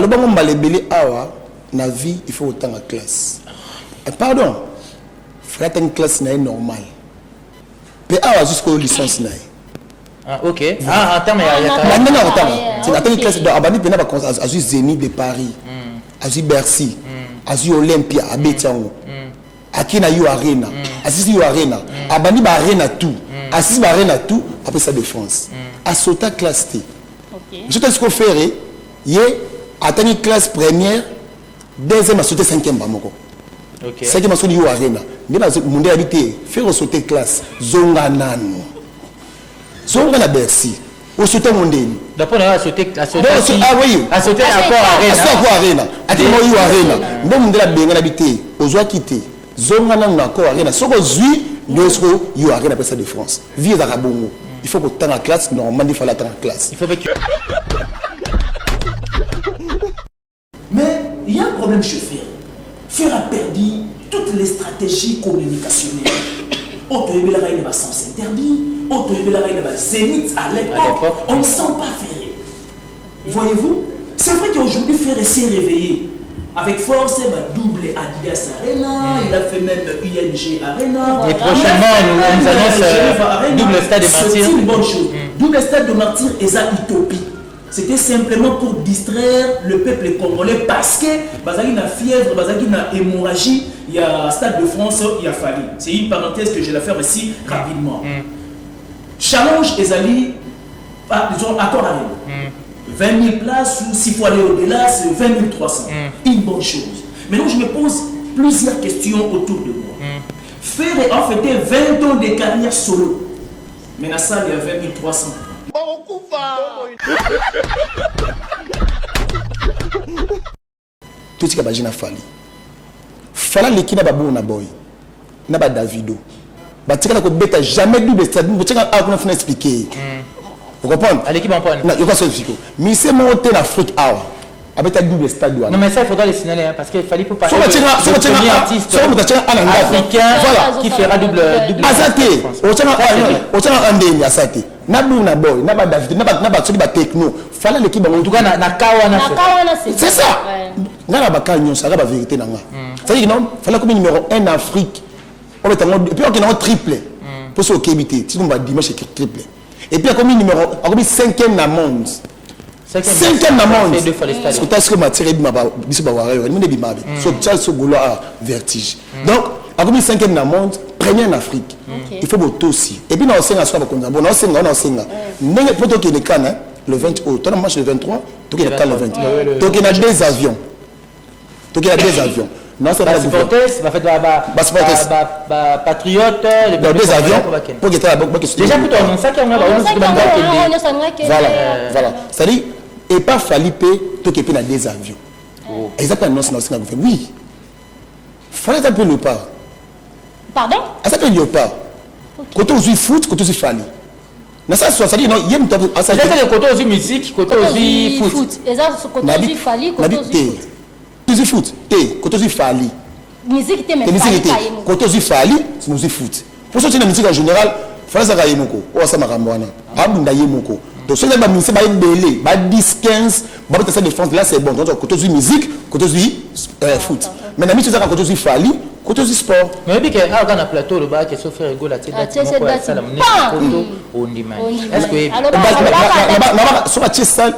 Le bon malébélé awa na vie il faut autant en classe. Pardon. Frère une classe normale. Mais awa jusqu'au licence naï. Ah ok. Ah en termes il y a non c'est attends une classe de abani pena ba azu Zénith de Paris. Azu Bercy. Azu Olympia à Betiango. Akina yu arena. Assisi yu arena. Abani ba arena tout. Assisi ba arena tout après sa défense. A sauter classe T. OK. Je te ce qu'on ferait, yé attends une classe première, deuxième à sauter cinquième ba moko. OK. Cinquième à sauter yu arena. Ndena monde habité, faire sauter classe zonga nanu. Zonga na Bercy. Au sauter mondeni. D'après on a sauté ah oui. A sauter encore arena. À quoi arena? Ati mo yu arena. Ndo monde la benga habité, ozwa quitter. Zonga nanu encore arena. Soko zui Nous you arena pour ça de France. Vie à Rabongo. Il faut que tu aies en classe, normalement il faut la en classe. Il faut que Mais il y a un problème chez Fer. Fer a perdu toutes les stratégies communicationnelles. Auto et Bela Raïna va sens interdit, Auto et Bela Raïna va Zénith à l'époque. On ne sent pas Ferré. Voyez-vous? C'est vrai qu'aujourd'hui Ferré s'est réveillé. Avec force, il va doubler Adidas Arena, il a fait même ING Arena. Et prochainement, nous annonce double stade de Martyrs. C'est une bonne chose. Double stade de Martyrs et ça utopie. C'était simplement pour distraire le peuple congolais parce que Bazaki n'a fièvre, Bazaki n'a hémorragie, il y a Stade de France, il y a fallu. C'est une parenthèse que je vais faire ici rapidement. Challenge Ezali, disons, accord Arena. 20 000 places ou s'il faut aller au-delà, c'est 20 300. Une bonne chose. Maintenant, je me pose plusieurs questions autour de moi. Ferré a fêté 20 ans de carrière solo. Maintenant, ça, il y a 20 300. Tout ce qui est à Fali. Fala l'équipe n'a pas bon na boy. N'a pas Davido. Batika n'a pas jamais double stade. Batika a pas fait expliquer. Vous comprenez? À l'équipe en point. Non, il y a pas ça expliquer. Mais c'est monter l'Afrique awa. Avec un double stade. Non mais ça il faudra les signaler hein, parce qu'il fallait pour parler. Soit premier artiste africain qui fera double. Azate. Au tient un demi Azate. Nabou na boy, naba David, naba celui ba techno. Fallait l'équipe en tout cas na kawana. C'est ça. Ngana ba kanyo ça la vérité nanga. Ça dit non, fallait comme numéro 1 en Afrique. On met en puis on a triple. Pour ce kébité, si on va dimanche triple. Et puis comme numéro, on a 5e dans monde. 5e dans monde. C'est parce que ma tiré ma biso ba wara yo, ni bi mabe. So Charles Sogolo a vertige. Donc, on a 5e dans monde. Premier en Afrique. Il faut botter aussi. Et puis, on a aussi un soir on a aussi un pour que les cannes, le 20 août, on a marché le 23, donc il y a le 20. Donc il y a des avions. Donc il y a des avions. Non, c'est pas la supporters, va faire patriote, des avions pour que tu déjà pour toi, ça qui voilà. C'est-à-dire, et pas Falipe, tout qui est dans des avions. Exactement, non, c'est oui. Fallait un peu le pas. Pardon? Ça peut dire pas. Quand on joue foot, quand on joue Fali. Mais ça, ça dit non, il y a une table. Ça dit que quand on joue musique, quand on joue foot. Et ça, quand on joue Fali, quand on joue foot. Tu joues foot, quand on joue Fali. Musique, tu es même quand on joue Fali, c'est musique foot. Pour sortir la musique en général, il faut ça Yemoko. Ou ça Marambouana. Abunda Yemoko. Donc, si on a musique, il y a belé, il y a 10, 15, il y a cette défense là, c'est bon. Donc, quand on joue musique, quand on joue foot. Mais la musique, quand on joue Fali, quand on joue sport. Mais puis quand on a un plateau, le bas qui se fait rigoler, c'est ça la monnaie on dit mal. Est-ce que soit tu ça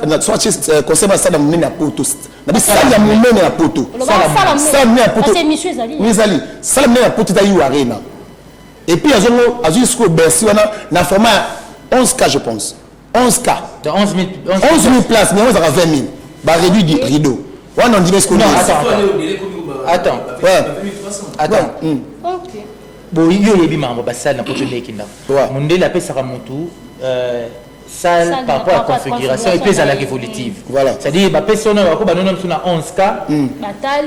concernant ça la monnaie à poto. Na ça la monnaie à poto. Ça la monnaie à poto. C'est monsieur Zali. Zali. Ça la monnaie à poto d'ailleurs arena. Et puis à jusqu'au Bercy on a na format 11 cas je pense. 11 cas. De 11 000 places mais on aura 20 000. Bah réduit du rideau. On en dit ce qu'on dit. Attends. Attends. Ok. Bon, il y a des membres de salle dans le Kinda. Mon dé la paix sera mon tout. Salle par rapport à la configuration et puis à la révolutive. Voilà. C'est-à-dire, ma personne va couper nous sommes à 11K.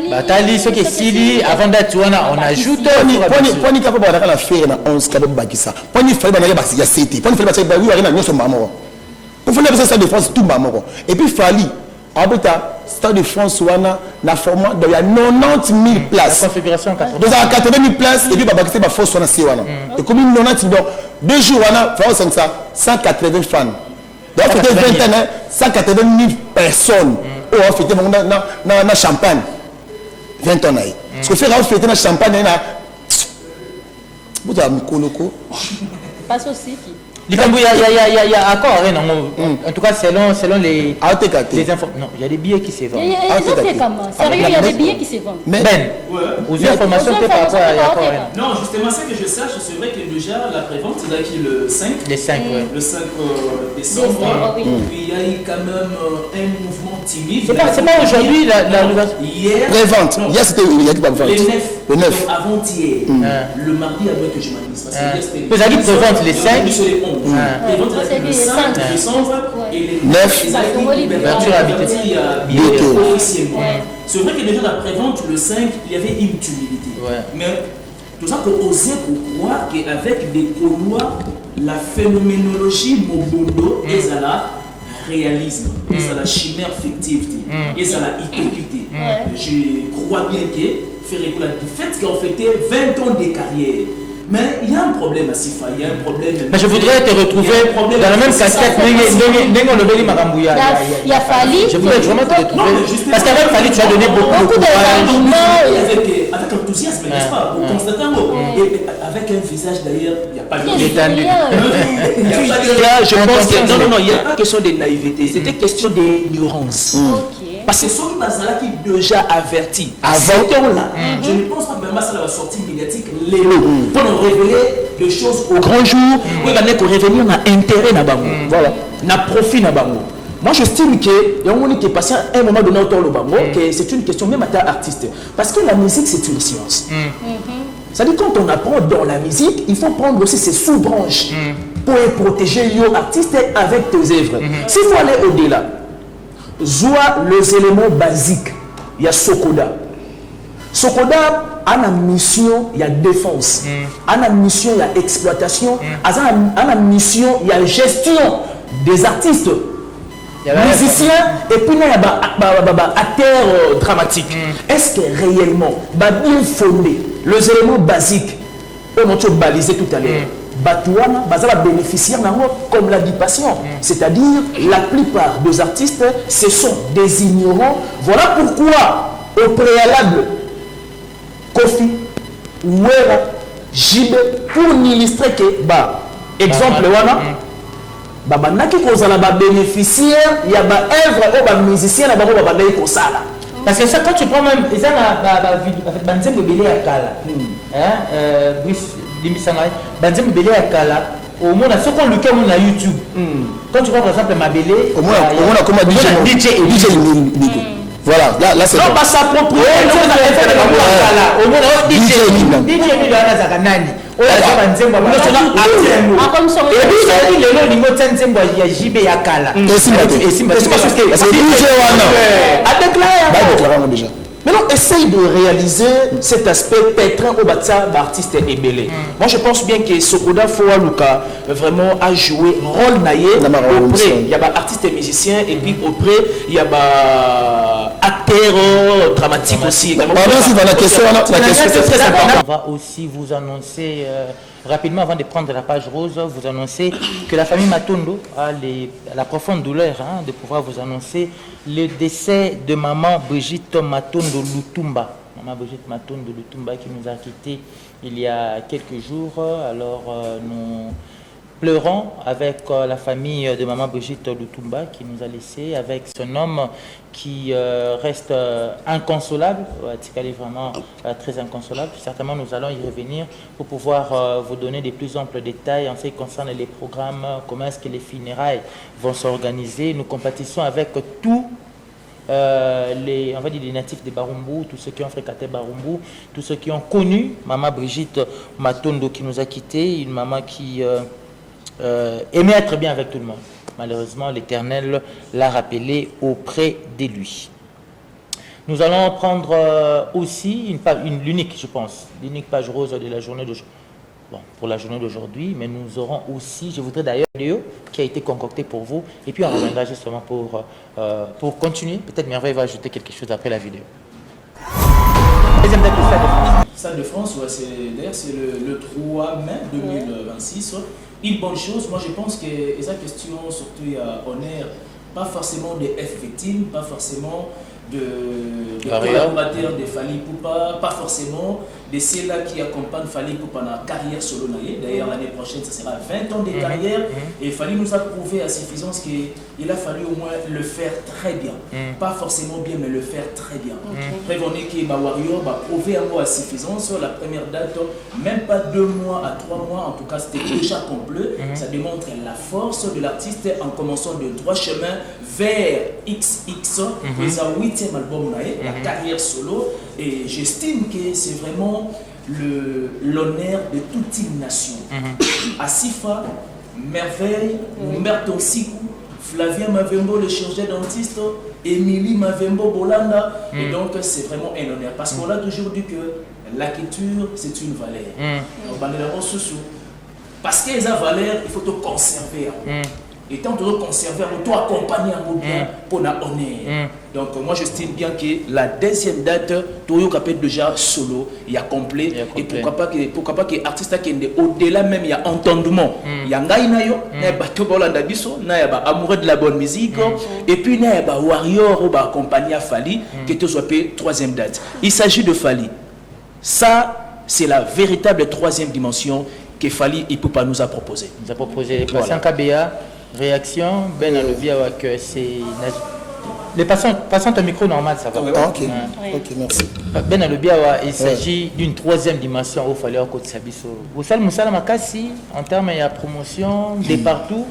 Batali, ce qui est si avant d'être on ajoute. Poni kapo ba la faire na 11K ba bakisa. Poni fallait ba na ba ya city. Poni fallait ba oui arena nyoso mamo. Pour faire ça de France tout mamo. Et puis fali Abota, Stade de France, na format, il y a 90 000 places. La configuration 80 000. Donc, il y a 80 000 places, et puis, il y a force, et comme il y a 90 000, 2 jours, il faut ça, 180 fans. Donc, il y a 20 ans, 180 000 personnes. on a fêté dans champagne 20 ans. Ce que fait on fêté dans champagne vous avez pas aussi. Il y a accord, en tout cas selon les infos. Non, il y a des billets qui se vendent. Sérieux, il y a des billets qui se vendent. Aux informations par rapport à l'accord. Non, justement, ce que je sache, c'est vrai que déjà la prévente, c'est qui le 5. Le 5, le 5 décembre. Oui. Il y a eu quand même un mouvement timide. C'est pas aujourd'hui la hier. Prévente. Hier, c'était le 9. Avant-hier. Le mardi, avant que je m'analyse. Parce que hier, c'était. Vous avez dit prévente les 5. Le 5 décembre et les 9. C'est vrai que déjà la prévente, le 5, il y avait une timidité. Mais tout ça pour oser croire qu'avec des Gaulois, la phénoménologie Mobondo est à la réalisme, est à la chimère fictive, est à la utopité. Je crois bien que faire écouter du fait qu'on fêtait 20 ans de carrière. Mais il y a un problème à Sifa, il y a un problème. Mais je voudrais te retrouver dans la même casquette. Il a fallu. Je voudrais vraiment te retrouver. Parce qu'avec Fali, tu as donné beaucoup de courage. Avec enthousiasme, n'est-ce pas? Pour constater un mot. Et avec un visage d'ailleurs, il n'y a pas de détendu. Je pense que. Non, il n'y a pas question de naïveté, c'était question d'ignorance. Parce que ceux qui déjà averti avant là, je ne pense pas que même ça va sortir médiatique pour nous révéler des choses au grand jour, pour revenir à intérêt na bango, voilà, na profit na bango. Moi j'estime que il y a un moment qui est passé à un moment donné autour le bango, que c'est une question même à ta artiste, parce que la musique c'est une science. C'est-à-dire quand on apprend dans la musique, il faut prendre aussi ses sous-branches pour protéger les artistes avec tes œuvres. S'il faut aller au-delà. Zoa les éléments basiques, il y a Sokoda. Sokoda a une mission, il y a défense. A une mission, il y a exploitation. A une mission, il y a gestion des artistes, musiciens et puis il y a acteurs dramatiques. Est-ce que réellement, bien fondé, les éléments basiques, on a balisé tout à l'heure. Batouana, bazala bénéficiaire comme l'a dit patient. C'est-à-dire, la plupart des artistes, ce sont des ignorants. Voilà pourquoi, au préalable, Kofi, Ouera, Jibe, pour n'illustrer que, exemple, naki kozala bénéficiaire, il y a œuvre ou musicien, il y a sala. Parce que ça, quand tu prends même, ils ont un nzembo belé à Kala. Banzem belé à Kala. Au moins, ce qu'on le calme sur YouTube. Quand tu vois par exemple ma belé, au moins, on a comme DJ Nico. Voilà, là c'est. Non, pas s'approprier. Au moins, DJ Nico a Zaganani. Mais non, essaye de réaliser cet aspect pétrin au bâtiment d'artiste ébélé. Moi, je pense bien que Sokoda Foualouka vraiment a joué rôle naïe. Il y a des artistes et musiciens, et puis auprès, il y a des acteurs dramatiques aussi. On va aussi vous annoncer rapidement, avant de prendre la page rose, vous annoncer que la famille Matondo a la profonde douleur de pouvoir vous annoncer le décès de maman Brigitte Matondo Lutumba. Maman Brigitte Matondo Lutumba qui nous a quittés il y a quelques jours. Alors nous pleurons avec la famille de maman Brigitte Lutumba qui nous a laissé, avec son homme qui reste inconsolable, vraiment très inconsolable. Certainement, nous allons y revenir pour pouvoir vous donner des plus amples détails en ce qui concerne les programmes, comment est-ce que les funérailles vont s'organiser. Nous compatissons avec tous les natifs de Barumbu, tous ceux qui ont fréquenté Barumbu, tous ceux qui ont connu maman Brigitte Matondo qui nous a quittés, une maman qui aimait être bien avec tout le monde. Malheureusement, l'Éternel l'a rappelé auprès de lui. Nous allons prendre aussi l'unique, je pense, l'unique page rose de la journée d'aujourd'hui. Bon, pour la journée d'aujourd'hui, mais nous aurons aussi, je voudrais d'ailleurs, une vidéo qui a été concoctée pour vous, et puis on reviendra justement pour continuer. Peut-être Merveille va ajouter quelque chose après la vidéo. Deuxième date du Stade de France. Stade de France, d'ailleurs c'est le 3 mai 2026. Une bonne chose, moi je pense que la question, surtout à honneur pas forcément des F-victimes, pas forcément de Warrior. collaborateurs de Fally Ipupa, pas forcément de ceux-là qui accompagnent Fally Ipupa dans la carrière solo. D'ailleurs, l'année prochaine, ça sera 20 ans de carrière. Et Fally nous a prouvé à suffisance qu'il a fallu au moins le faire très bien. Pas forcément bien, mais le faire très bien. Prévenez que Warrior va prouver à suffisance. La première date, même pas 2 mois à 3 mois, en tout cas, c'était déjà complet. Ça démontre la force de l'artiste en commençant de droit chemin vers XX. Ils ont 8e album, la carrière solo. Et j'estime que c'est vraiment l'honneur de toute une nation. Asifa, Merveille, Humberto Siku, Flavien Mavembo, le chirurgien dentiste, Émilie Mavembo Bolanda. Et donc, c'est vraiment un honneur. Parce qu'on a toujours dit que la culture, c'est une valeur. Parce qu'il y a une valeur, il faut te conserver. Et tant que tu conserver, tu dois accompagner un mot bien pour la honneur. Donc, moi, j'estime bien que la deuxième date, tu as déjà solo, il y a complet. Et pourquoi pas que l'artiste qui est au-delà même, il y a entendement. Il y a amoureux de la bonne musique. Et puis, il y a Warrior qui accompagner Fally, qui est soit troisième date. Il s'agit de Fally. Ça, c'est la véritable troisième dimension que Fally Ipupa nous a proposé. Nous a proposé patient KBA, réaction, Ben Alobia, que c'est. Les patients au micro normal, ça va. Ok, merci. Ben Alobia, il s'agit d'une troisième dimension où il fallait côté Sabiso. Vous savez, Moussala Makassi, en termes de promotion, de partout,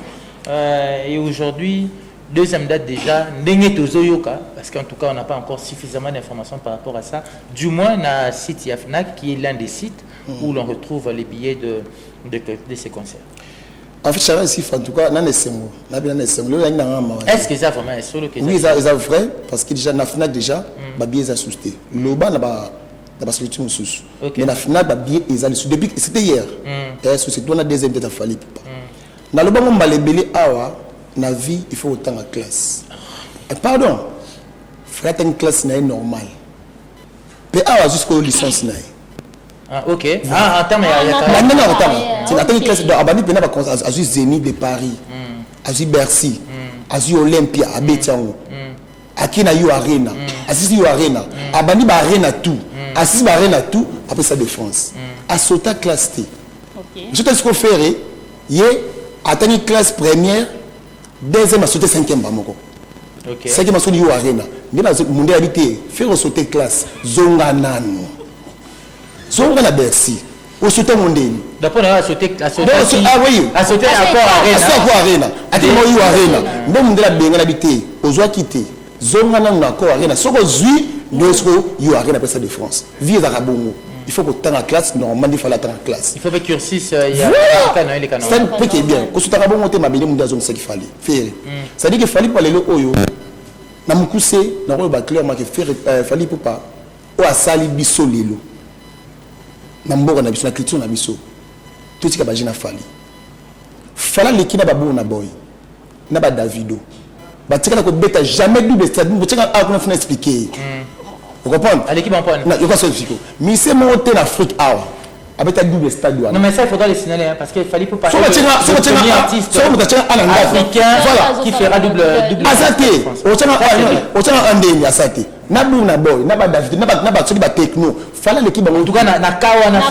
et aujourd'hui, deuxième date déjà, Ndenge Tozoyoka, parce qu'en tout cas, on n'a pas encore suffisamment d'informations par rapport à ça. Du moins, dans le site Yafnak, qui est l'un des sites où l'on retrouve les billets de ces concerts. En fait, Charles ici, en tout cas, est-ce que ça vraiment est solo que oui, c'est vrai, parce que déjà, dans la FNAC, déjà, les billets sont souscrits. Le bas, la structure sous. Mais la FNAC, les billets sont souscrits. Depuis, c'était hier. C'est toi, la deuxième date, il fallait pas. Dans le bas, on va les billets, dans la vie, il faut autant de classe. Pardon, frère, une classe normale. Mais jusqu'aux licences. Ah, ok. Ah, en termes c'est la classe de Abani Pena à Zénith de Paris, à Bercy, à Olympia, à Bétiango, à Kenayu Arena, à Sisi Arena, à Bani Arena tout, à Sisi Arena tout, après sa défense. À Sota classe T. Je te dis ce qu'on fait, il y a une classe première, deuxième à sauter cinquième Bamoko. Cinquième à sauter Yu Arena. Mais dans le monde habité, faire sauter classe, Zonganano. Zonga na Bercy. Au sauter mon déni. D'après on a sauté à sauter. Ah oui. À sauter encore Arena. À sauter Arena. À sauter Yu Arena. Même monde la benga habité. Aux oies quitté. Zonga na encore Arena. Soko zui, nous Yu Arena après ça de France. Vie à Rabongo. Il faut que tu aies la classe, normalement il faut la classe. Il faut que cursus il y a les canons. C'est un peu qui est bien. Quand tu as Rabongo, ma belle monde ce qu'il fallait faire. Ça dit qu'il fallait pas aller le oyo. Na mukuse na ko ba clair ma que faire fallait pas. O asali biso lelo. Na mboka na biso na culture na biso. Tout ce que ba jina fallait. Fala lekina ba na boy. Na ba Davido. Ba tika ko beta jamais double stade. Ba tika a ko na expliquer. Vous comprenez? À l'équipe en point. Non, je pense que c'est mais c'est monté en Afrique avec un double stade. Non, mais ça, il faudra le signaler parce qu'il fallait pour parler de artiste africain qui fera double. Azate, au tient un demi Azate. Nabu na boy, naba David, naba celui techno. Fallait l'équipe en tout cas na kawana.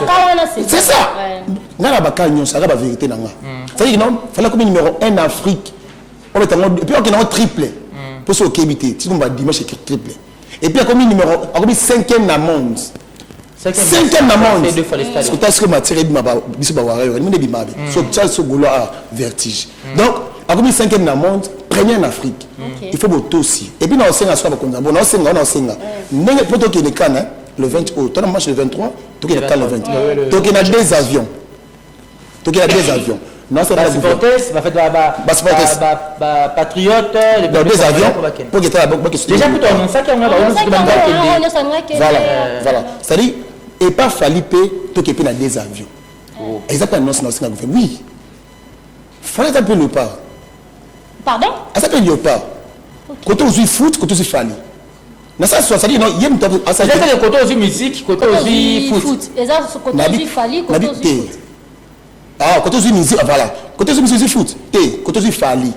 C'est ça. Na ba kanyon, ça la vérité nanga. Ça dit non, fallait comme numéro 1 en Afrique. On est en puis on est triple. Pour ce KBT, si on va dimanche écrit triple. Et puis, comme numéro, comme 5e dans le monde. 5e dans le monde. Parce que tu as ce que ma tiré de ma vertige. Donc, comme 5e dans le monde, premier en Afrique. Il faut beaucoup aussi. Et puis, on a aussi un soir, on a aussi le Cannes, le 20 août, on a marché le 23, on a le 20. Donc, il y a 2 avions. Donc, il y a 2 avions. Non, c'est pas patriote, des avions pour que déjà pour toi, ça qui voilà. C'est-à-dire, et pas Falipe, tout qui est dans des avions. Exactement, non, c'est oui. Fallait un peu le pas. Pardon? Ça s'appelle le pas. Quand on joue foot, quand on joue Fali. Non, ça soit, c'est-à-dire, non, il y a une table. Ça veut dire quand on joue musique, quand on joue foot. Et ça, quand on joue Fali, quand on joue foot. Ah, quand on joue musique, voilà. Quand on joue musique, foot. Quand on joue Fali.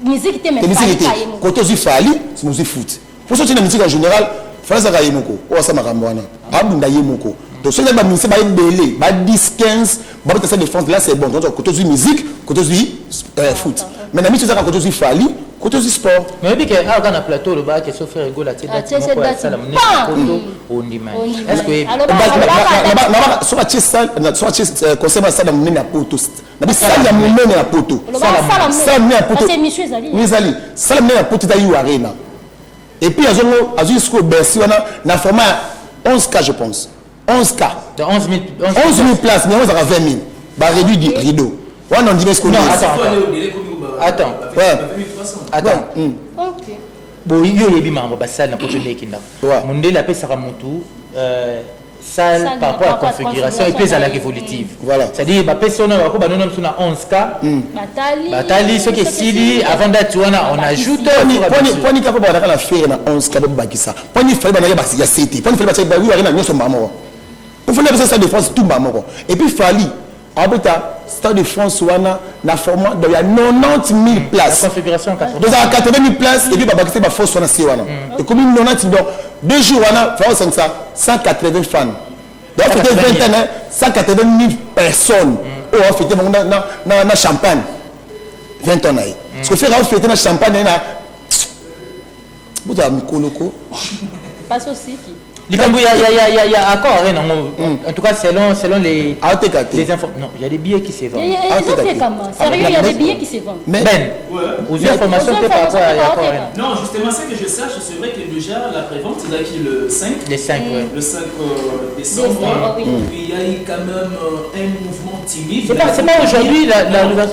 musique était même musique était côté aussi fali c'est musique foot pour sortir la musique en général fallait ça gagne moko ou ça makamwana abunda yemoko donc ceux qui ba musique ba belé ba 10 15 ba peut ça défense là c'est bon donc côté aussi musique côté aussi foot mais la musique ça côté aussi fali côté aussi sport mais puis que quand on a plateau le bas que se faire rigoler là tu ça la monnaie on dit est-ce que là soit tu ça soit concernant ça la monnaie na poto na ça la monnaie na poto ça monnaie na poto c'est monsieur Zali Zali ça la monnaie na poto ta yu arena et puis jusqu'au Bercy on a formé 11 cas je pense 11 cas de 11 000 places mais on a 20 000 bah réduit du rideau on en dit ce qu'on dit attends ok bon yo yebi mambo basal na poto lekinda mondela pesa ka mutu salle par rapport à la configuration et puis à la évolutive voilà c'est-à-dire ba personne ba ko ba nona msuna 11 batali ce qui est sili avant d'être on ajoute poni ka ba na faire na 11 ka ba bakisa poni fallait ba na ba ya city poni fallait ba oui na nyoso mamo on fallait ça de France tout mamo et puis fallait abota Stade de France wana na format donc il y a 90 000 places la configuration 80 donc à 80 000 places et puis ba bakisa ba force wana si wana et comme 90 donc 2 jours wana faut ça 180 fans donc c'était 20 ans 180 000 personnes oh on fêtait na champagne 20 ans là ce que fait on fêter na champagne na bout mikoloko passe aussi il y a accord en tout cas selon les infos non il y a des billets qui se vendent sérieux il y a des billets qui se vendent aux informations par rapport à l'accord non justement ce que je sache c'est vrai que déjà la prévente c'est qui le 5 le 5 le 5 décembre il y a eu quand même un mouvement timide c'est pas aujourd'hui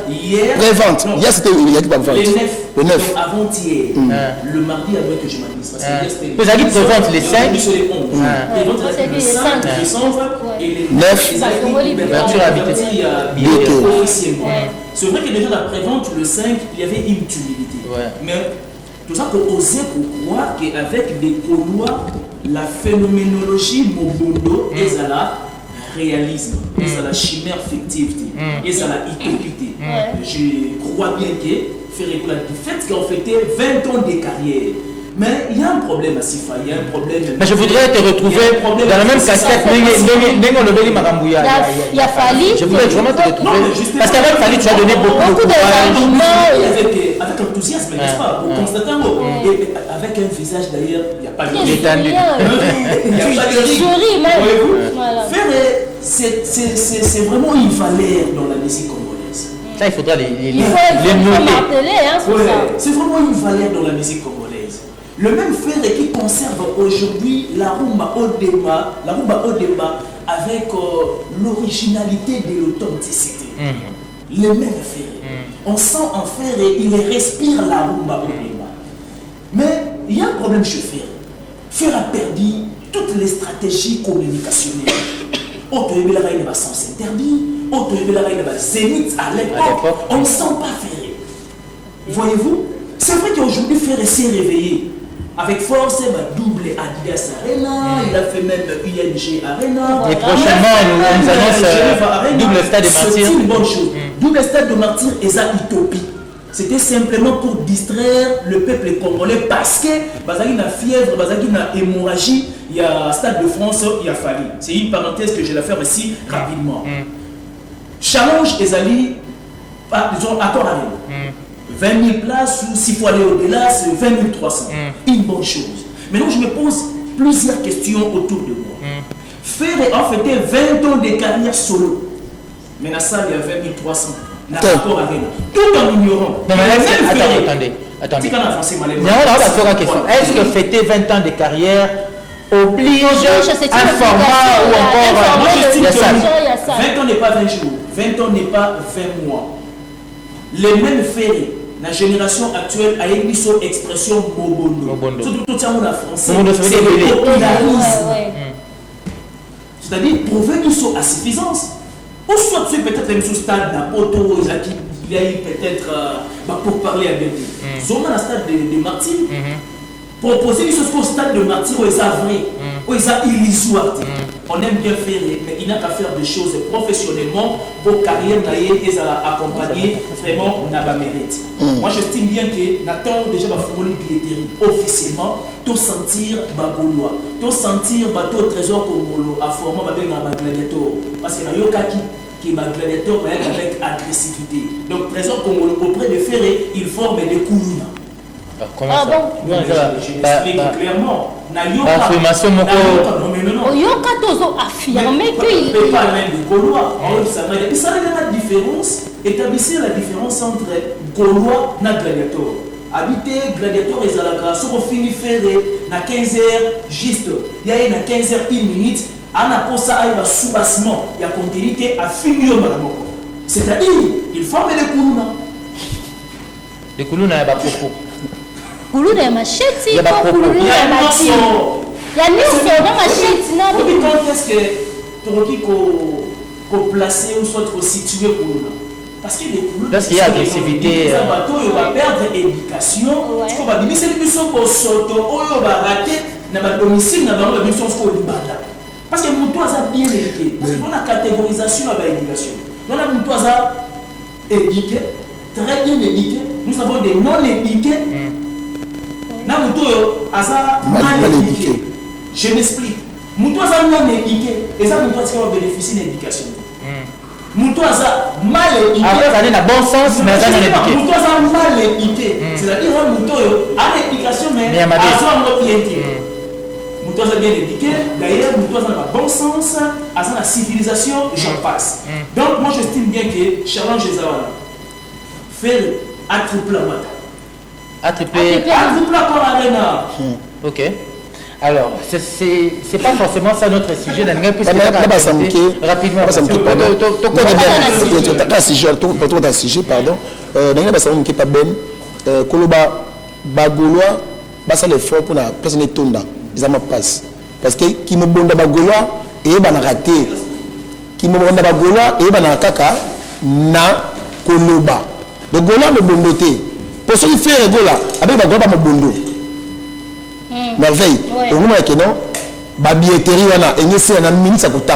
hier prévente hier c'était il y a pas vente le 9 avant-hier le mardi avant que je m'adresse parce que c'était vous avez prévente les 5 et donc le 5 décembre et les 9 officiellement. C'est vrai que déjà la prévente le 5 il y avait une timidité mais tout ça pour oser croire qu'avec des Gaulois la phénoménologie Mobondo et ça la réalisme et ça la chimère fictive et ça la utopité je crois bien que faire écouter du fait qu'on fêtait 20 ans de carrière. Mais il y a un problème à Sifa, il y a un problème. Mais je voudrais te retrouver dans la même casquette. Il a fallu. Je voudrais vraiment te retrouver. Parce qu'avec Fali, tu as donné beaucoup d'arguments. Avec enthousiasme, n'est-ce pas? Pour constater avec un visage d'ailleurs, il n'y a pas de rire. Il n'y a pas de rire. C'est vraiment une valeur dans la musique congolaise. Ça, il faudra les marteler. C'est vraiment une valeur dans la musique congolaise. Le même frère qui conserve aujourd'hui la rumba au débat avec l'originalité de l'authenticité. Le même frère. On sent en frère et il respire la rumba au débat. Mais il y a un problème chez frère. Frère a perdu toutes les stratégies communicationnelles. Auto il y a sens interdit, auto il y a zénith à l'époque. On ne sent pas frère. Voyez-vous? C'est vrai qu'aujourd'hui frère s'est réveillé. Avec force, il va doubler Adidas Arena, il a fait même UNG Arena. Et prochainement, nous annonce double stade de martyrs. C'est une bonne chose. Double stade de martyrs et ça utopie. C'était simplement pour distraire le peuple congolais parce que Bazaki a fièvre, Bazaki a hémorragie, il y a Stade de France, il y a fallu. C'est une parenthèse que je vais la faire ici rapidement. Challenge Ezali, disons, accord Arena. 20 000 places, ou s'il faut aller au-delà, c'est 20 300. Une bonne chose. Maintenant, je me pose plusieurs questions autour de moi. Faire en fait 20 ans de carrière solo. Mais dans ça, il y a 20 300. Tout en ignorant. Non, mais attendez. Est-ce que fêter 20 ans de carrière oblige un format ou encore 20 ans n'est pas 20 jours. 20 ans n'est pas 20 mois. Les mêmes faits. La génération actuelle a une expression Mobondo. Tout ça, on a français. C'est le popularisme. C'est-à-dire, prouver qu'ils sont à suffisance. Ou soit tu es peut-être même sous stade d'Apoto, il y a eu peut-être pour parler à Béni. Zoma dans le stade de martyrs. Proposer une chose au stade de martyrs où ils sont vrais, où ils sont illusoires. on aime bien faire, mais il n'a qu'à faire des choses professionnellement pour carrière et accompagner vraiment on a pas mérite. Moi j'estime bien que Nathan déjà va faire une billetterie officiellement, tout sentir bagolois, tout sentir bateau trésor congolo à format avec un gladiateur parce que na yoka qui est gladiateur avec agressivité. Donc trésor congolo auprès de Ferré, il forme des koulouna. Comment ça? Bon, je l'explique clairement. Affirmation Oyoka tozo affirmer qu'il ne peut pas même de Gaulois. Il s'agit de la différence, établissez la différence entre Gaulois et gladiateur. Habiter gladiateur et Zalaka, si on finit ferré, na 15h juste, il y a na 15h 1 minute, on a pour ça un soubassement, il y a continuité à finir au c'est-à-dire, il forme les Koulouna. Les Koulouna, il y a pas beaucoup. Koulouna ya macheti, il y a pas Koulouna ya macheti. Il y a nyonso na macheti na. Quand est-ce que tu peux placer ou soit situer Koulouna? Parce qu'il y a agressivité. Un bateau, il va perdre l'éducation. Tu peux pas dire, c'est une mission pour sortir, il va rater, il va domicile, il va mission pour le banda. Parce que mon toit a bien éduqué. Parce qu'on a catégorisation avec l'éducation. On a mon toit éduqué, très bien éduqué. Nous avons des non-éduqués. Namuto aza mal éduqué. Je m'explique. Muto aza non éduqué. Et ça, Muto aza bénéficier de l'éducation. Muto aza mal éduqué. Après, ça a bon sens, mais ça non éduqué. Muto aza mal éduqué. C'est-à-dire que Muto a l'éducation, mais aza un bien éduqué. Muto aza bien éduqué. D'ailleurs, Muto aza dans le bon sens. Aza la civilisation, j'en passe. Donc, moi, j'estime bien que challenge les Zawana. Faire un triple matin. ATP. Ok. Alors, c'est pas forcément ça notre sujet. Rapidement. Pardon. Koloba Bagolois, ça l'effort pour la personne tonda. Ils ont passe. Parce que qui me bonda Bagolois et ban raté. Qui me bonda Bagolois et ban kaka na Koloba. Le Gola me bondoté. Pour ceux qui font un gola, avec ma gola, ma bondo. Merveille. Et vous voyez que non, ma billetterie, et nous sommes en minute à côté.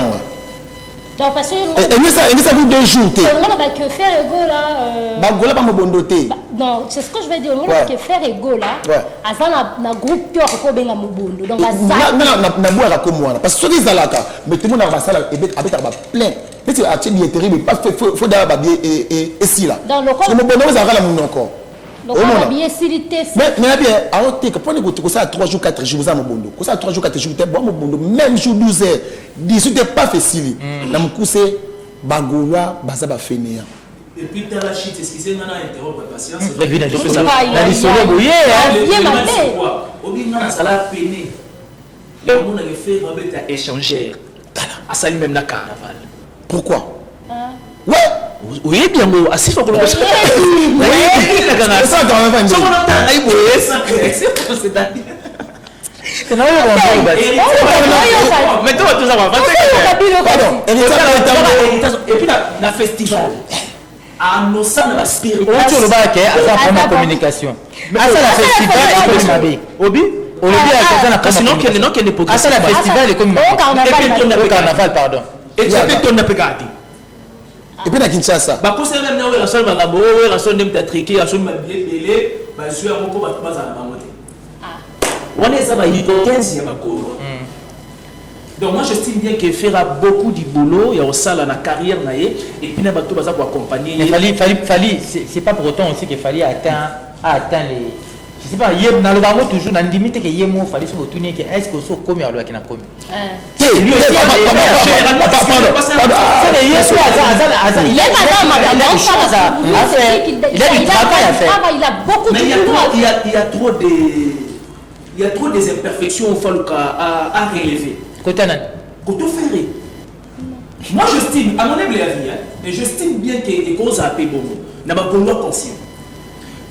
Donc, parce que. Et ça vous 2 jours. On va que faire un gola. Ma gola, pas ma bondoté. Non, c'est ce que je veux dire. On va que faire un gola. Azana na groupe qui a bien la mobondo. Donc, na boire comme moi. Parce que ceux qui sont là, mais tout le monde a ça avec plein. Mais c'est la billetterie, mais pas faut d'avoir et si là. Dans le corps. Mais bon, vous avez la mon encore. Donc, on a bien silité. Mais bien, alors, tu as ça à 3 jours, 4 jours, vous avez mon bondo. Ça à 3 jours, 4 jours, tu as mon bondo. Même jour 12 heures, 18 tu n'es pas facile. Dans mon coup, c'est Bagoua, Bazaba Fénéa. Et puis, tu as la chute, excusez-moi, on a interrompu la patience. Mais bien, je fais ça. La lissole bouillée, hein. Au bien, ça l'a peiné. Le monde a fait Robert à échanger. À ça, même la carnaval. Pourquoi? Ouais! Oui, bien, bon, assez fort pour le c'est ça, quand même. Et puis, la festival. À nos salles, la spiritualité. On le bac, à la communication. Mais à la festival, Obi? Sinon, qu'il y a une époque. À la festival, comme au carnaval, pardon. Et tu as fait ton appégati. Et puis, à Kinshasa. Bah, pour ça, même là, la seule bagabo, la seule même triqué, la seule même belé, bah, je suis à mon combat, pas à la mamote. On est ça, bah, il y a 15 il y a donc, moi, j'estime bien qu'il fera beaucoup de boulot, il y a aussi la carrière, et puis, il y a tout pour accompagner. Il fallait, c'est pas pour autant aussi qu'il fallait atteindre les. Je sais pas, dans le barreau toujours, dans le limite que Yémo, il fallait se retourner, est-ce que c'est comme il y a qui n'a commis. Lui aussi, il a beaucoup de boulot. Il y a trop des imperfections à relever. Côté ferré. Moi, j'estime, à mon humble avis, et j'estime bien que les causes à payer beaucoup, n'a pas bon conscient.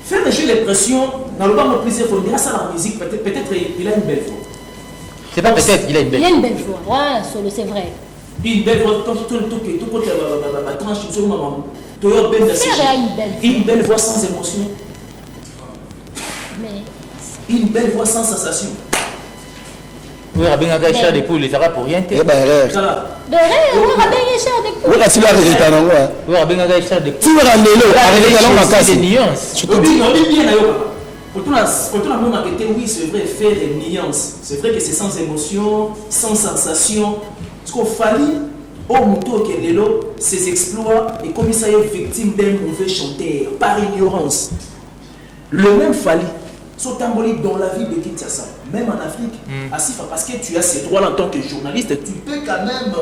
Faire léger les pressions, dans le bas de plaisir, il faut dire ça la musique, peut-être il a une belle voix. C'est pas peut-être, il a une belle voix. Il a une belle voix, ouais, solo, c'est vrai. Une belle voix, tout côté la tranche, sur maman. Une belle voix sans émotion. Mais. Une belle voix sans sensation. Oui, Rabin cher des poules, les arabes pour rien. Eh ben, erreur. De rien, oui, Rabin cher des poules. Oui, quand tu l'as arrêté, non, ouais. Oui, Rabin cher des poules. Tu veux ramener l'eau, arrêtez la langue à des nuances. On dit bien, quand on a même arrêté, oui, c'est vrai, faire des nuances. C'est vrai que c'est sans émotion, sans sensation. Parce qu'il fallait, au moto que l'élo, ses exploits, et comme ça est victime d'un mauvais chanteur, par ignorance. Le même fallait. Sotamboli dans la ville de Kinshasa, même en Afrique, à Sifa, parce que tu as ces droits en tant que journaliste, tu peux quand même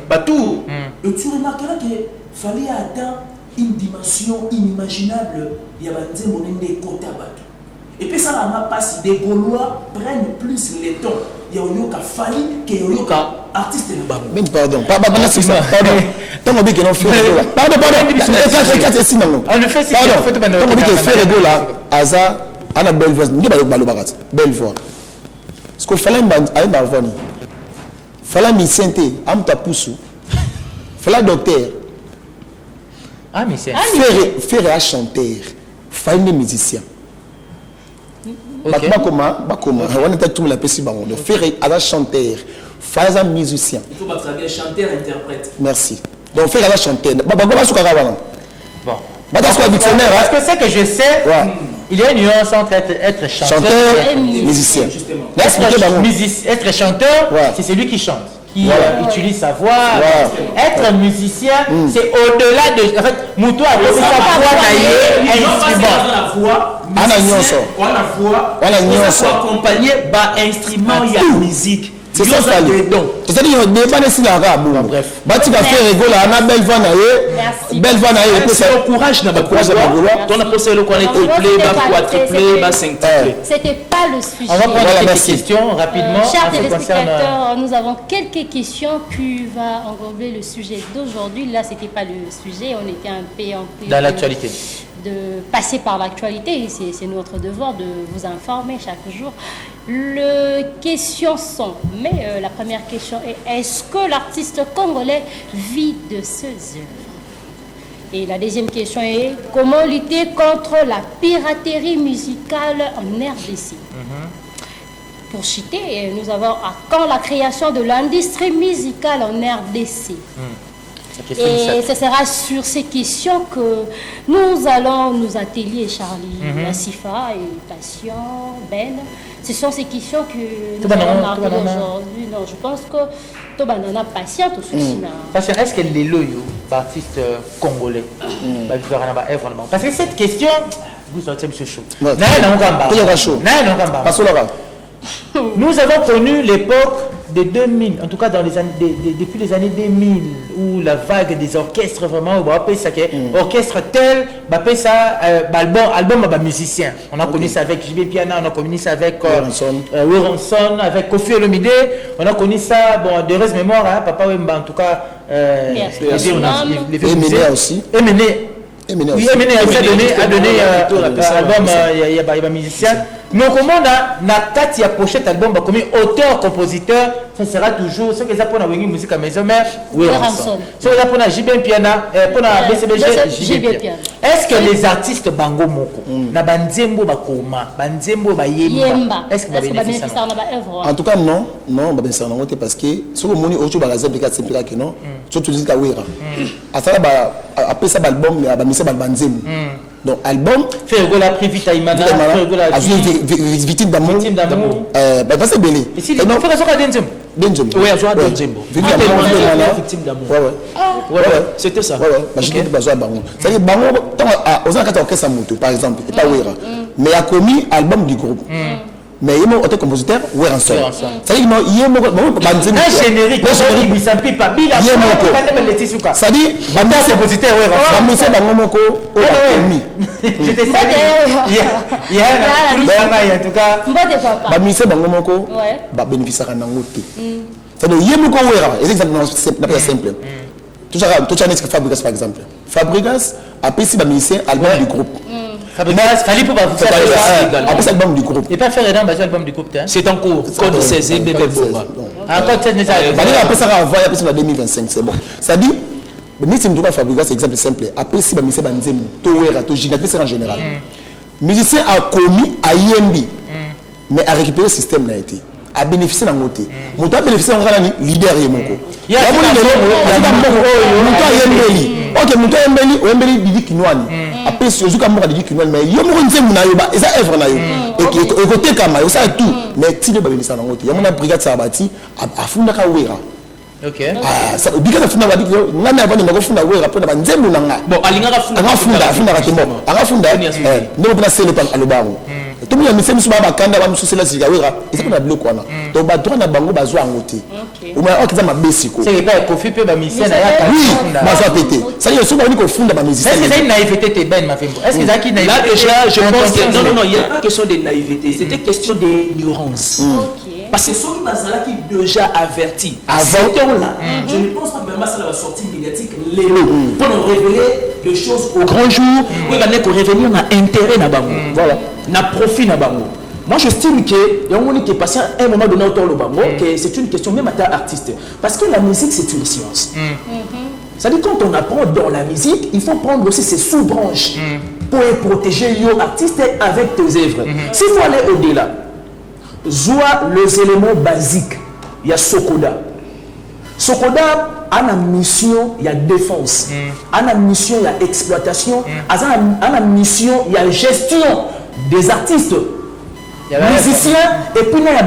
faire tout. Et tu remarqueras qu'il fallait atteindre une dimension inimaginable. Il y a des côtés à battre. Et puis ça n'a pas si des Gaulois prennent plus le temps. Il y a un Fali qui est un artiste de Babou. Mais pardon, pardon. Tant qu'on dit que non fait pardon. En effet, c'est tant qu'on dit que fait rigolo là, Aza, Anna belle voix, ni ba balo barat, belle voix. Ce qu'il fallait aller dans le fallait mi santé, am ta poussou. Fallait docteur. Ah mais c'est faire un chanteur, fallait des musiciens. Bakoma, on était tout la pessi baron. Donc faire un chanteur, faire un musicien. Il faut pas que chanteur interprète. Merci. Donc faire un chanteur. Bon. Parce que c'est que je sais, il y a une nuance entre être chanteur et musicien. Être chanteur, c'est celui qui chante, qui utilise sa voix. Être musicien, c'est au-delà de. En fait, Moutou a donné sa voix accompagné par instrument et musique. C'est ça, c'est-à-dire qu'il n'y a pas de signe arabe. Bref. Tu vas faire rigolo, on a belle voix. Belle voix. C'est le courage dans le courage. On a posé le coin triplé, quadruplé, cinquuplé. C'était pas le sujet. On va prendre quelques questions rapidement. Chers téléspectateurs, nous avons quelques questions qui vont englober le sujet d'aujourd'hui. Là, c'était pas le sujet, on était un peu dans l'actualité. De passer par l'actualité, c'est notre devoir de vous informer chaque jour. Les questions sont, mais la première question est, est-ce que l'artiste congolais vit de ses œuvres? Et la deuxième question est, comment lutter contre la piraterie musicale en RDC? Pour citer, nous avons à quand la création de l'industrie musicale en RDC? Et ce sera sur ces questions que nous allons nous atteler, Charlie, la Sifa et Patient, Ben. Ce sont ces questions que nous allons marquer aujourd'hui. Non, je pense que tout le monde patient aussi. Parce que est-ce que les loyaux, artistes congolais, parce que cette question, vous sortez M. Chou. Nous avons connu l'époque de 2000, en tout cas dans les années, depuis les années 2000, où la vague des orchestres vraiment, on appelle ça orchestre tel, on appelle ça album musicien. On a connu ça avec JB Piana, on a connu ça avec Wilronson, avec Kofi Olomide, on a connu ça, bon, de reste mémoire, hein, Papa Wemba en tout cas, Emene aussi. Oui, Emene a donné l'album, il y a musicien. Mais comment on a quatre pochette album, comme auteur-compositeur, ça sera toujours ce que ça pour la musique à maison mère, oui, ce que ça pour la JB Piana, pour la BCBG, JB Piana. Est-ce que les artistes bango moko, na banzembo bakoma, banzembo bayemba, est-ce que va bénéficier en tout cas non, ba bénéficier non parce que ce que moni auto ba razem bika simpla que non, surtout dis ka wera. Asala ba après ça album ba misa ba banzembo. Donc album fait la privita imana, fait victime d'amour. Bah c'est belé. Et non, faut que ça soit Denzembo. Oui, à Denzembo. Victime d'amour. Ouais. C'était ça. Ouais. Bah je dis pas ça bango. Ça dit bango aux ans 14 ça moto par exemple, et pas wera. Mais a commis album du groupe. Mais il est auteur compositeur Wilronson. Ça dit non, il est un générique, il s'appelle pas Bila. Ça dit banda compositeur Wilronson. Monsieur bango moko au commis. J'étais ça. Il y a en tout cas. Ba monsieur bango moko ba bénéficier nango te. Ça dit il moko wera, c'est pas simple. Tout ça Fabregas par exemple. Fabregas a pris si ba musicien album du groupe. Fabregas, fallait pour faire après cet album du groupe. Et pas faire un album du groupe. C'est en cours. Code 16 bébé bomba. Encore 16 messages. Après ça va avoir après ça 2025 c'est bon. Ça dit mais si nous doit Fabregas exemple simple. Après si ba musicien ba nzemu, to wera, to gina, c'est en général. Musicien a commis à IMB. mais à récupérer le système n'a été à bénéficier d'un côté mon temps bénéficier d'un grand leader et mon co il y a mon ok mon temps embeli Didi Kinwani après ce jour comme Didi Kinwani mais yo mo nze muna yo ba eza œuvre na yo et côté kama yo ça tout mais ti de ba bénéficier d'un côté il y a mon brigade Sabati afunda ka wera. Ok. Ah, ça oblige à funda badiko ngana abandi ngako funda wera pona banzembu nanga. Bon, alingaka funda ratembo. Aga funda ndo pona sele pa alobango. Tout le monde me souvent bakanda ba musosela sika wera. Et ça pona bloc wana. Donc ba droit na bango bazwa ngote. O ma okiza mabesiko. C'est pas kofi pe ba misien na yaka. Oui, bazwa pété. Ça y est souvent on ko funda ba musicien. Est-ce que ça une naïveté te ben ma fembo? Est-ce que ça qui naïveté? Là déjà je pense que non, il y a pas question de naïveté, c'était question d'ignorance. OK. Parce que ceux qui sont déjà avertis avant là, je ne pense pas que ça va sortir médiatique pour nous révéler des choses au grand jour, pour nous revenir à intérêt na bango, voilà, na profit na bango. Moi j'estime que il y a un moment qui est passé à un moment donné autour le bango, que c'est une question même à ta artiste, parce que la musique c'est une science. C'est-à-dire quand on apprend dans la musique, il faut prendre aussi ses sous-branches pour protéger les artistes avec tes œuvres. S'il faut aller au-delà. Zoua les éléments basiques, il y a Sokoda. Sokoda a une mission, il y a défense. A une mission, il y a exploitation. A une mission, il y a gestion des artistes, musiciens et puis il y a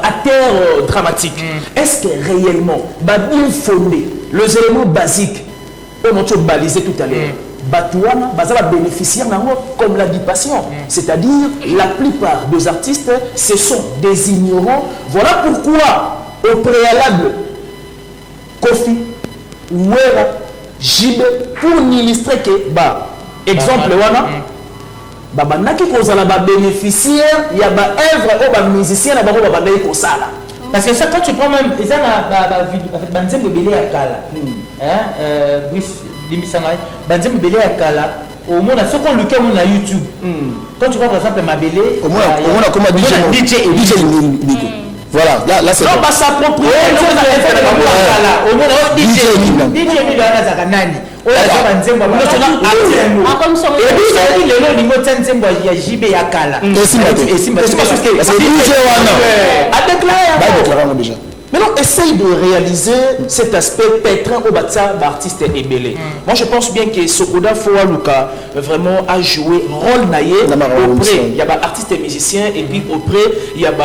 acteurs dramatiques. Est-ce que réellement, bien fondé, les éléments basiques, on a balisé tout à l'heure. Batouana, bazala bénéficiaire comme l'a dit Patient. C'est-à-dire, la plupart des artistes, ce sont des ignorants. Voilà pourquoi, au préalable, Kofi, Ouera, Jibe, pour illustrer que, exemple, wana, naki kozala ba bénéficiaire, il y a ba œuvre, ba musicien, na ba bandai kosala. Parce que ça, quand tu prends même, ils ont la banzem de belé à Kala. Limisanga banzem belé à Kala au monde ce qu'on le cas on a YouTube quand tu vois par exemple ma belé au monde a comme DJ voilà là c'est non pas s'approprier au monde DJ ni dans la kanani o la banzem ba comme ça et puis le niveau tsanzem ba ya JB ya Kala et c'est parce que DJ wana a déclaré déjà. Maintenant, essaye de réaliser cet aspect pétrin au Batsa d'artiste ébélé. Moi, je pense bien que Sokoda Foualouka vraiment a joué rôle naïe auprès. Il y a des artistes et musiciens et puis auprès, il y a des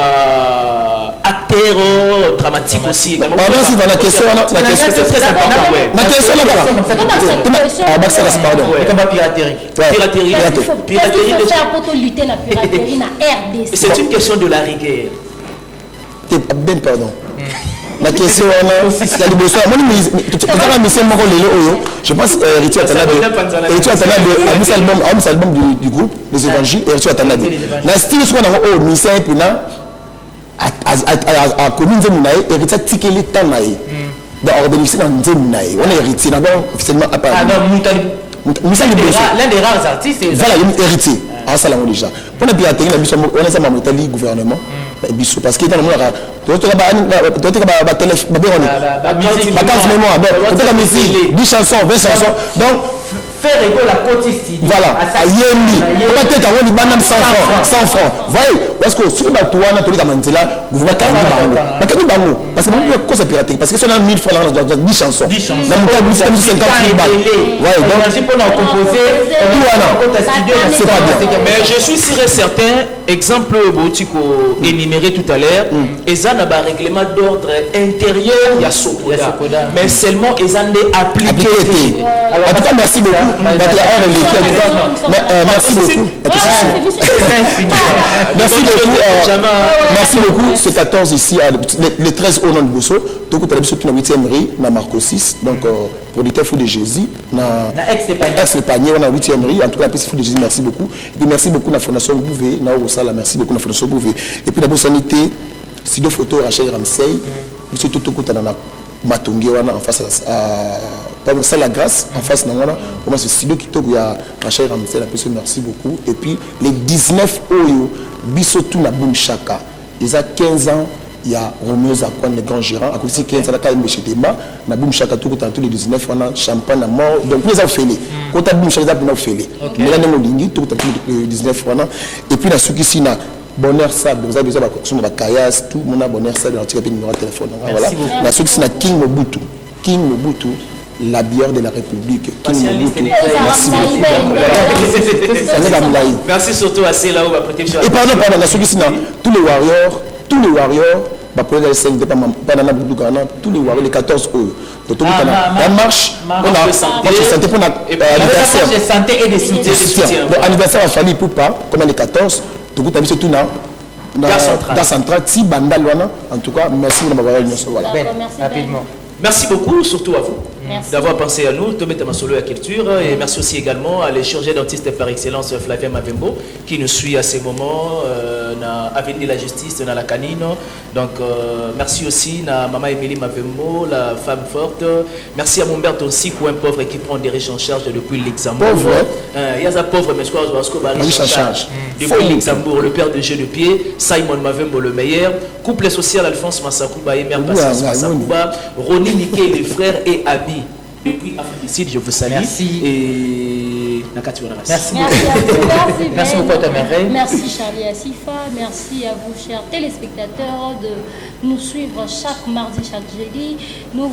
acteurs dramatiques aussi. Pardon, si dans la question, c'est très important. La question là, pardon. Piraterie. Piraterie. Faire pour lutter la piraterie na RDC. C'est une question de la rigueur. Ben pardon. La question c'est la liboso moi tu mission moko lelo je pense Ritu Atanabe album du groupe les évangiles et Ritu Atanabe na style soit na mission pina a commune de Munaï et Ritu tikeli tanaï dans organiser dans Munaï on est héritier d'abord officiellement à Paris l'un des rares artistes voilà héritier en ça là déjà pour ne pas atteindre la mission on est ça le gouvernement parce que dans le monde la chansons 20 chansons donc faire égo la quotidienne voilà peut-être on dit 100 francs voyez parce que sur la toile na tolika manzela vous va bango parce que moi quoi c'est piraterie parce que si on a 1000 francs là 10 chansons la montagne 50 balles ouais donc pour nous composer c'est pas bien mais je suis sûr et certain exemple botiko énuméré tout à l'heure eza na ba règlement d'ordre intérieur ya Sokoda mais seulement eza né appliqué alors en tout cas merci beaucoup merci beaucoup merci beaucoup ce 14 ici le 13 au nom de Bosso donc tu as l'habitude na 8e rue na Marco 6 donc producteur Fou de Jésus na ex-Panier on a 8e rue en tout cas Fou de Jésus merci beaucoup et puis merci beaucoup la fondation Bouvé na Osala merci beaucoup la fondation Bouvé et puis la bonne sanité studio photo Rachel Ramsey monsieur tout kutana na Matongi wana en face à pas ça la grâce en face na wana comment c'est studio kitoko ya Rachel Ramsey la personne merci beaucoup et puis les 19 oyo biso tout na boum chaka ils a 15 ans il y a Romeo Zakwan le grand gérant à côté 15 ans là quand chez Dema na boum chaka tout tous les 19 on a champagne à mort donc nous avons fait quand boum chaka pour nous faire mais là nous lingi tout les 19 on et puis la suki sina Bonheur Sable, vous avez besoin de Kayas, tout le monde a Bonheur Sable, on a tiré le numéro de téléphone. Voilà. La suite, c'est King Mobutu. King Mobutu, la bière de la République. King Mobutu. Merci beaucoup. Merci surtout à ceux là où va protéger. Et pardon, la suite, c'est tous les warriors, tous les warriors, les 14 euros. La marche, santé pour l'anniversaire. De santé et de soutien. Anniversaire en famille pour pas, comme les 14, tout le monde surtout dans Central, si Bandal, en tout cas, merci de m'avoir réuni. Rapidement. Merci beaucoup, surtout à vous, d'avoir pensé à nous, Tomé Tamasolo à Culture, et merci aussi également à les chirurgien dentiste par excellence Flavien Mavembo, qui nous suit à ces moments, dans Avenue de la Justice, dans la Canine. Donc, merci aussi à Maman Émilie Mavembo, la femme forte. Merci à mon père Tonsikou, un pauvre qui prend des riches en charge depuis Luxembourg. Pauvre, il y a un pauvre, mais je crois que riche en charge. Depuis Luxembourg, le père de jeu de pied, Simon Mavembo le meilleur, couple social Alphonse Massakouba et mère Patience Massakouba, Roni Niké, les frères et amis. Depuis Afrique du Sud, je vous salue. Merci. Et merci beaucoup. Merci beaucoup à ta mère. Merci Charlie Assifa. Merci à vous, chers téléspectateurs, de nous suivre chaque mardi, chaque jeudi. Nous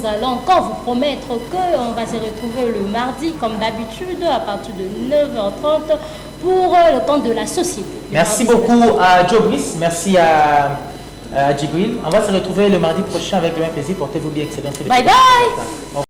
allons encore vous promettre qu'on va se retrouver le mardi, comme d'habitude, à partir de 9h30 pour le compte de la société. Merci beaucoup à Joe Brice. Merci à Djibril. On va se retrouver le mardi prochain avec le même plaisir. Portez-vous bien, excellence. Bye bye.